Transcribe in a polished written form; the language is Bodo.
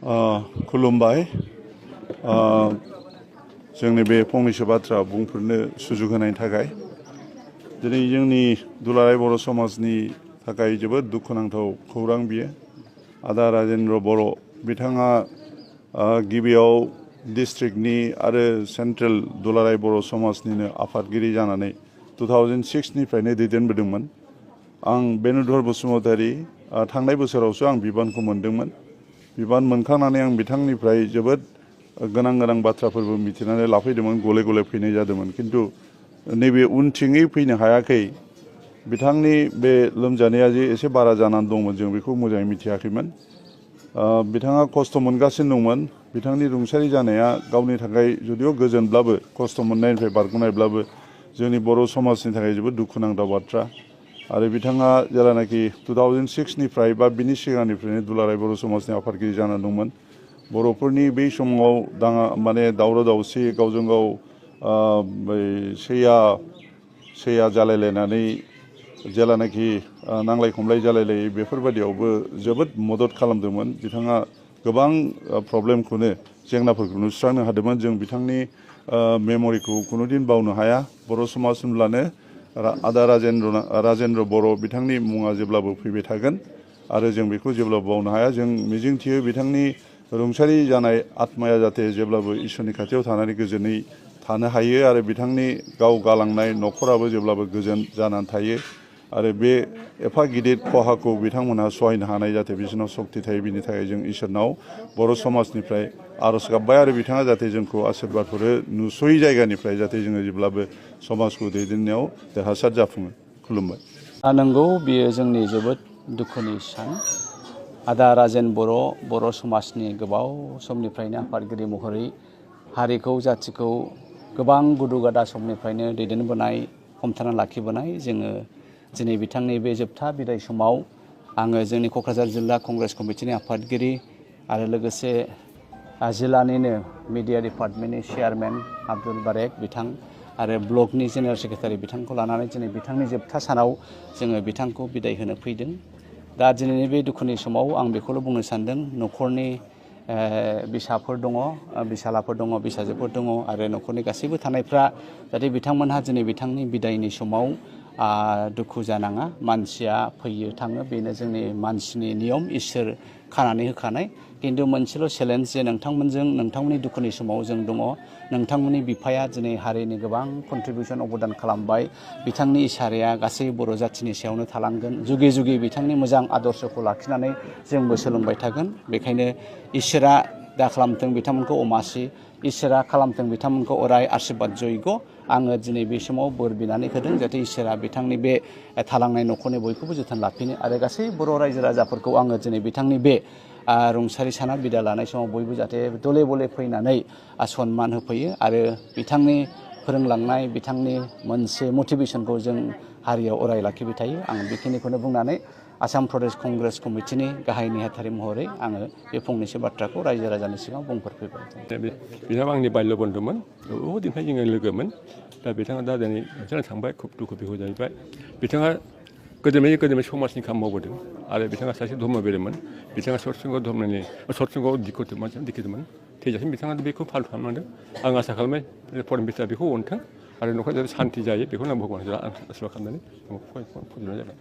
खुलुमबाय जोंनि बे फंनैसो बाथ्रा बुंफोरनो सुजुग होनायनि थाखाय दिनै जोंनि दुलाराय बर' समाजनि थाखाय जोबोद दुखुनांथाव खौरां बियो। आदा राजेन्द्र बर' बिथाङा गिबियाव डिस्ट्रिक्टनि आरो सेन्ट्रेल दुलाराय बर' समाजनिनो आफादगिरि जानानै 2006 निफ्रायनो दैदेनबोदोंमोन। आं बेनुधर बसुमतारी थांनाय बोसोरावसो आं बिबानखौ मोनदोंमोन। बिबान मोनखांनानै आं बिथांनिफ्राय जोबोद गोनां बाथ्राफोरबो मिथिनानै लाफैदोंमोन, गले गले फैनाय जादोंमोन। खिन्थु नैबे उनथिङै फैनो हायाखै। बिथांनि बे लोमजानाया जे एसे बारा जानानै दंमोन जों बेखौ मोजाङै मिथियाखैमोन। बिथाङा खस्थ' मोनगासिनो दंमोन। बिथांनि रुंसारि जानाया गावनि थाखाय जुदिও गोजोनब्लाबो खस्थ' मोननायनिफ्राय बारग'नायब्लाबो जोंनि बर' समाजनि थाखाय जोबोद दुखुनांथाव बाथ्रा। आरो बिथाङा जेलानाखि 2006 निफ्राय बा बिनि सिगांनिफ्रायनो दुलाराय बर' समाजनि आफादगिरि जाना दंमोन। बर'फोरनि बै समाव दावराव दावसि गावजों गाव सैया जालायलायनानै जेलानाखि नांलाय खमलाय जालायलायो बेफोरबायदियावबो जोबोद मदद खालामदोंमोन। बिथाङा गोबां प्रब्लेमखौनो जेंनाफोरखौनो सुस्रांनो हादोंमोन। जों बिथांनि मेम'रिखौ कुनुदिन बावनो हाया। बर' समाज होनब्लानो आदा राजेन्द्र बर' बिथांनि मुङा जेब्लाबो फैबाय थागोन आरो जों बेखौ जेब्लाबो बावनो हाया। जों मिजिंथियो बिथांनि रुंसारि जानाय आत्माया जाहाथे जेब्लाबो इसोरनि खाथियाव थानानै गोजोनै थानो हायो आरो बिथांनि गाव गालांनाय न'खराबो जेब्लाबो गोजोन जानानै थायो आरो बे एफा गिदिर खहाखौ बिथांमोनहा सहायनो हानाय जाहाथे बिसोरनाव सक्ति थायो। बिनि थाखाय जों इसोरनाव बर' समाजनिफ्राय आर'ज गाबबाय आरो बिथाङा जाहाथे जोंखौ आशीर्बाद हरो नुस'यै जायगानिफ्राय जाहाथे जोङो जेब्लाबो समाजखौ दैदेननायाव देरहासार जाफुङो। खुलुमबाय। नंगौ, बियो जोंनि जोबोद दुखुनि सान। आदा राजेन बर' समाजनि गोबाव समनिफ्रायनो आफादगिरि महरै हारिखौ जाथिखौ गोबां गुदु गादा समनिफ्रायनो दैदेनबोनाय, हमथाना लाखिबोनाय। जोङो दिनै बिथांनि बे जोबथा बिदाय समाव आङो जोंनि क'क्राझार जिल्ला कंग्रेस कमिटिनि आफादगिरि आरो लोगोसे जिल्लानिनो मिडिया डिपार्टमेन्टनि चेयारमेन आब्दुल बारेक बिथां आरो ब्लकनि जेनेरेल सेक्रेटारि बिथांखौ लानानै दिनै बिथांनि जोबथा सानाव जोङो बिथांखौ बिदाय होनो फैदों। दा दिनैनि बे दुखुनि समाव आं बेखौल' बुंनो सानदों, न'खरनि बिसाफोर दङ, बिसालाफोर दङ, बिसाजोफोर दङ आरो न'खरनि गासैबो थानायफ्रा जाहाथे बिथांमोनहा दिनै बिथांनि बिदायनि समाव दुखु जानाङा। मानसिया फैयो थाङो, बेनो जोंनि मानसिनि नियम, इसोर खानानै होखानाय। खिन्थु मोनसेल' चेलेन्ज जे नोंथांमोननि दुखुनि समाव जों दङ। नोंथांमोननि बिफाया दिनै हारिनि गोबां कन्ट्रिबिउसन अबदान खालामबाय। बिथांनि इसाराया गासै बर' जाथिनि सायावनो थालांगोन। जुगे जुगे बिथांनि मोजां आदर्शखौ लाखिनानै जोंबो सोलोंबाय थागोन। बेखायनो इसोरा दा खालामथों बिथांमोनखौ अमासि, इसोरा खालामथों बिथांमोनखौ अराय आशीर्बाद जयग'। आङो दिनै बे समाव बोर बिनानै होदों जाहाथे इसोरा बिथांनि बे थालांनाय न'खरनि बयखौबो जोथोन लाफिनो आरो गासै बर' रायजो राजाफोरखौ आङो दिनै बिथांनि बे रुंसारि साना बिदाय लानाय समाव बयबो जाहाथे दले बले फैनानै सनमान होफैयो आरो बिथांनि फोरोंलांनाय बिथांनि मोनसे मटिभेसनखौ जों हारियाव अराय लाखिबाय थायो। आं बेखिनिखौनो बुंनानै आसाम प्रदेश कंग्रेस कमिटिनि गाहाय नेहाथारि महरै आङो बे फंनैसो बाथ्राखौ रायजो राजानि सिगाङाव बुंफोरफैबाय। बिथाङा आंनि बाल्य बन्धुमोन, बहुदनिफ्राय जोङो लोगोमोन। दा बिथाङा दा दिनै बिथाङा थांबाय, खुब दुखु बिखु जाहैबाय। बिथाङा गोदोमै समाजनि खामानि मावबोदों आरो बिथाङा सासे धर्मगिरिमोन। बिथाङा सतसंग दिखिदोंमोन। थैजासिम बिथाङा बेखौ फाल खालामलांदों। आं आसा खालामो फरेन मिनिस्टारा बेखौ अनथों आरो न'खरा जाहाथे सान्ति जायो, बेखौनो आं भगबानखौ आशिर्बाद खालामनानै फोजोबनाय जाबाय।